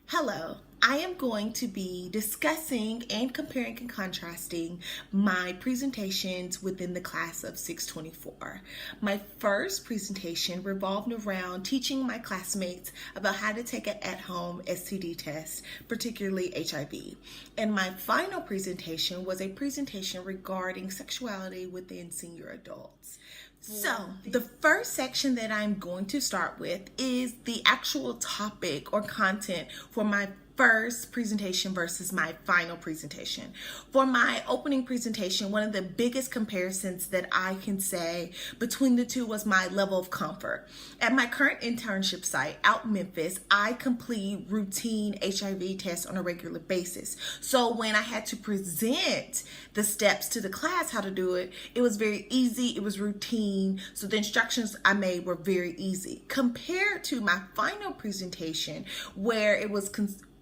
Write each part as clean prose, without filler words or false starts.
Hello, I am going to be discussing and comparing and contrasting my presentations within the class of 624. My first presentation revolved around teaching my classmates about how to take an at-home STD test, particularly HIV. And my final presentation was a presentation regarding sexuality within senior adults. So, the first section that I'm going to start with is the actual topic or content for my first presentation versus my final presentation. For my opening presentation, one of the biggest comparisons that I can say between the two was my level of comfort. At my current internship site out in Memphis, I complete routine HIV tests on a regular basis. So when I had to present the steps to the class, how to do it, it was very easy, it was routine. So the instructions I made were very easy compared to my final presentation where it was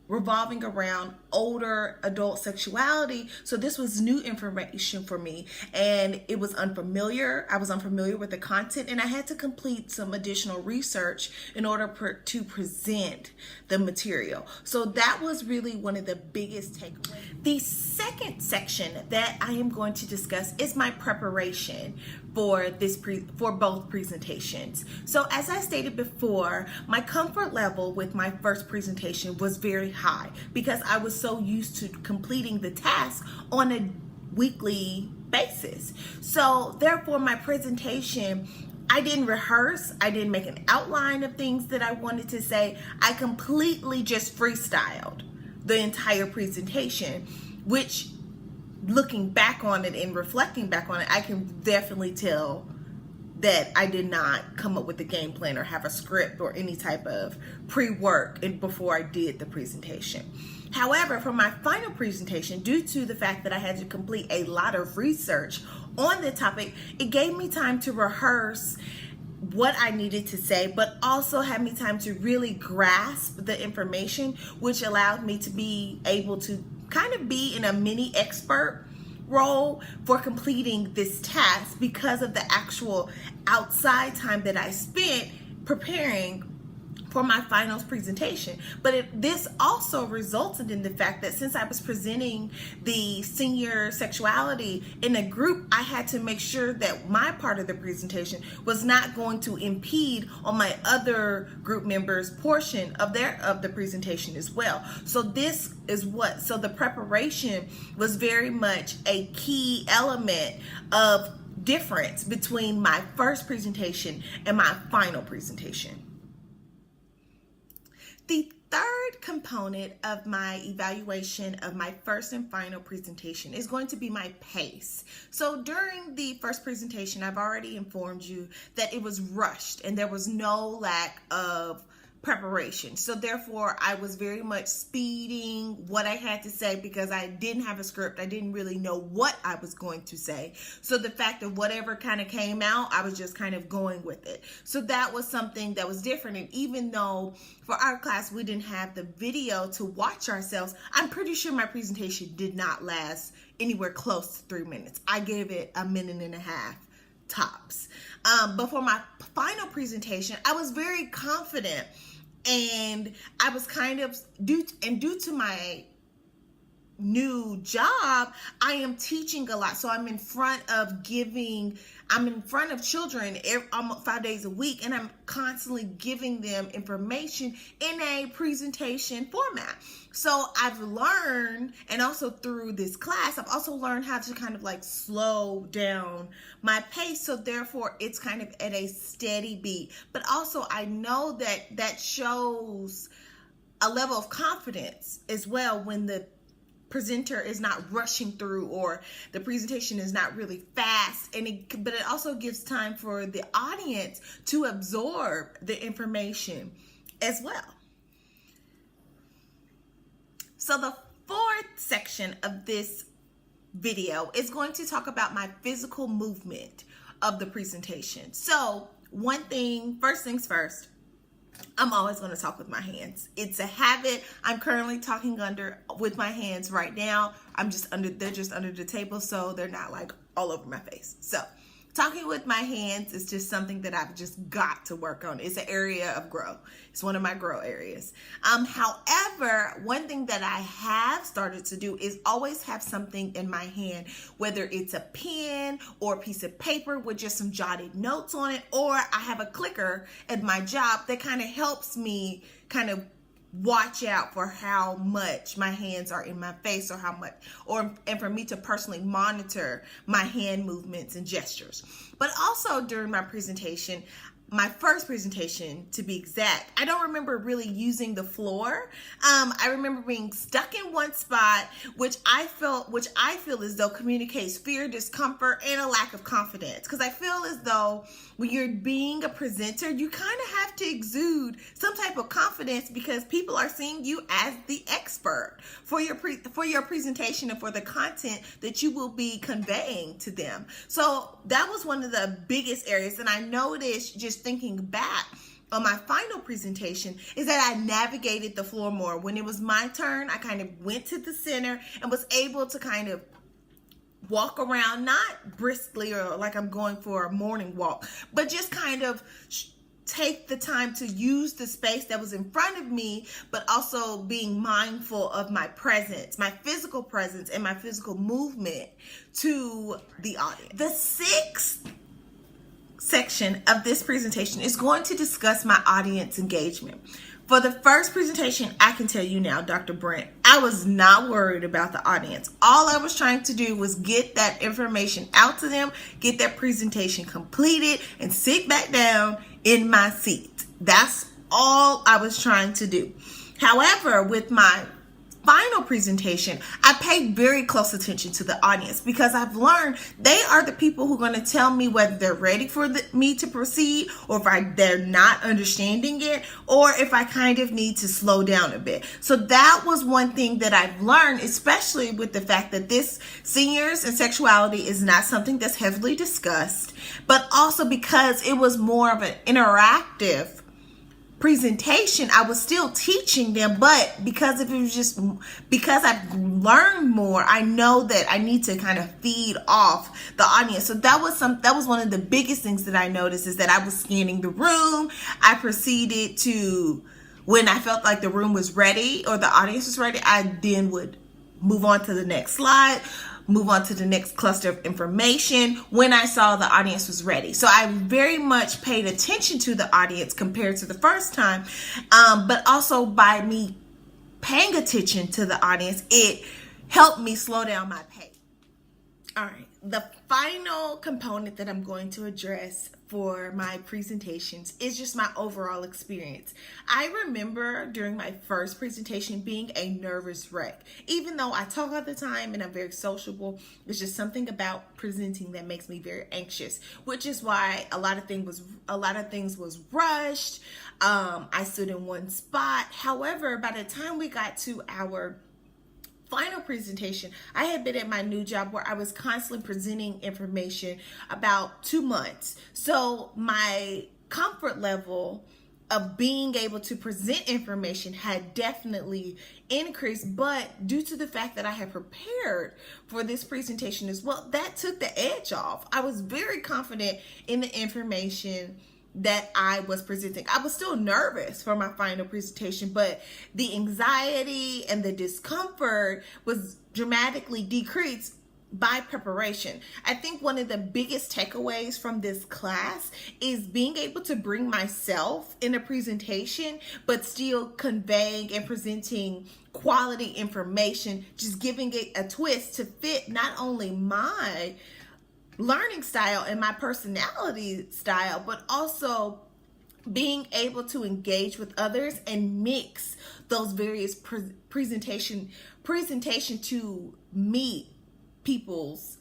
revolving around older adult sexuality. So this was new information for me and it was unfamiliar. I was unfamiliar with the content and I had to complete some additional research in order to present the material. So that was really one of the biggest takeaways. The second section that I am going to discuss is my preparation for both presentations. So as I stated before, my comfort level with my first presentation was very high because I was so used to completing the task on a weekly basis. So therefore my presentation, I didn't rehearse, I didn't make an outline of things that I wanted to say. I completely just freestyled the entire presentation, which looking back on it and reflecting back on it, I can definitely tell that I did not come up with a game plan or have a script or any type of pre-work before I did the presentation. However, for my final presentation, due to the fact that I had to complete a lot of research on the topic, it gave me time to rehearse what I needed to say, but also had me time to really grasp the information, which allowed me to be able to kind of be in a mini expert role for completing this task because of the actual outside time that I spent preparing for my finals presentation. But this also resulted in the fact that since I was presenting the senior sexuality in a group, I had to make sure that my part of the presentation was not going to impede on my other group members' portion of the presentation as well. So the preparation was very much a key element of difference between my first presentation and my final presentation. The third component of my evaluation of my first and final presentation is going to be my pace. So during the first presentation, I've already informed you that it was rushed and there was no lack of preparation. So therefore, I was very much speeding what I had to say because I didn't have a script. I didn't really know what I was going to say. So the fact that whatever kind of came out, I was just kind of going with it. So that was something that was different. And even though for our class, we didn't have the video to watch ourselves, I'm pretty sure my presentation did not last anywhere close to 3 minutes. I gave it 1.5 minutes tops. But for my final presentation, I was very confident. And I was kind of, due to my new job, I am teaching a lot. So I'm in front of children almost 5 days a week, and I'm constantly giving them information in a presentation format. So I've learned, and also through this class, I've also learned how to kind of like slow down my pace. So therefore it's kind of at a steady beat. But also I know that shows a level of confidence as well when the presenter is not rushing through or the presentation is not really fast, but it also gives time for the audience to absorb the information as well. So the fourth section of this video is going to talk about my physical movement of the presentation. So first things first, I'm always going to talk with my hands. It's a habit. I'm currently talking with my hands right now. They're just under the table, so they're not like all over my face. So Talking with my hands is just something that I've just got to work on. It's an area of grow. It's one of my grow areas. However, one thing that I have started to do is always have something in my hand, whether it's a pen or a piece of paper with just some jotted notes on it, or I have a clicker at my job that kind of helps me kind of watch out for how much my hands are in my face, or how much, and for me to personally monitor my hand movements and gestures. But also during my presentation, my first presentation to be exact, I don't remember really using the floor. I remember being stuck in one spot, which I feel as though communicates fear, discomfort, and a lack of confidence. Because I feel as though when you're being a presenter, you kind of have to exude some type of confidence, because people are seeing you as the expert for your presentation and for the content that you will be conveying to them. So that was one of the biggest areas. And I noticed, just thinking back on my final presentation, is that I navigated the floor more. When it was my turn, I kind of went to the center and was able to kind of walk around, not briskly or like I'm going for a morning walk, but just kind of take the time to use the space that was in front of me, but also being mindful of my presence, my physical presence, and my physical movement to the audience. The sixth section of this presentation is going to discuss my audience engagement. For the first presentation, I can tell you now, Dr. Brent, I was not worried about the audience. All I was trying to do was get that information out to them, get that presentation completed, and sit back down in my seat. That's all I was trying to do. However, with my final presentation, I paid very close attention to the audience, because I've learned they are the people who are going to tell me whether they're ready for me to proceed, or if they're not understanding it, or if I kind of need to slow down a bit. So that was one thing that I've learned, especially with the fact that this seniors and sexuality is not something that's heavily discussed, but also because it was more of an interactive presentation. I was still teaching them, but because I've learned more, I know that I need to kind of feed off the audience. So that was one of the biggest things that I noticed, is that I was scanning the room. I proceeded to, when I felt like the room was ready or the audience was ready, I then would move on to the next slide, move on to the next cluster of information when I saw the audience was ready. So I very much paid attention to the audience compared to the first time, but also by me paying attention to the audience, it helped me slow down my pace. All right, the final component that I'm going to address for my presentations is just my overall experience. I remember during my first presentation being a nervous wreck. Even though I talk all the time and I'm very sociable, there's just something about presenting that makes me very anxious, which is why a lot of things was rushed. I stood in one spot. However, by the time we got to our final presentation, I had been at my new job where I was constantly presenting information about 2 months. So my comfort level of being able to present information had definitely increased, but due to the fact that I had prepared for this presentation as well, that took the edge off. I was very confident in the information that I was presenting. I was still nervous for my final presentation, but the anxiety and the discomfort was dramatically decreased by preparation. I think one of the biggest takeaways from this class is being able to bring myself in a presentation, but still conveying and presenting quality information, just giving it a twist to fit not only my learning style and my personality style, but also being able to engage with others and mix those various presentation to meet people's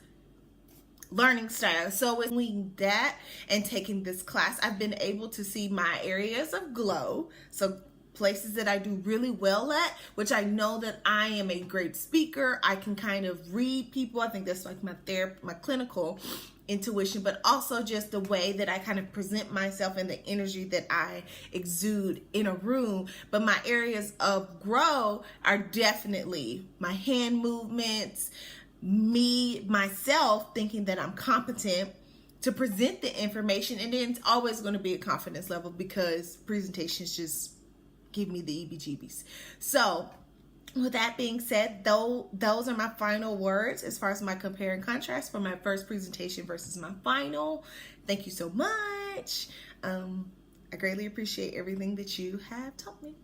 learning style. So with doing that and taking this class, I've been able to see my areas of glow. So places that I do really well at, which I know that I am a great speaker. I can kind of read people. I think that's like my clinical intuition, but also just the way that I kind of present myself and the energy that I exude in a room. But my areas of grow are definitely my hand movements, myself thinking that I'm competent to present the information, and then it's always going to be a confidence level because presentations just give me the EBGBs. So with that being said, those are my final words as far as my compare and contrast for my first presentation versus my final. Thank you so much. I greatly appreciate everything that you have taught me.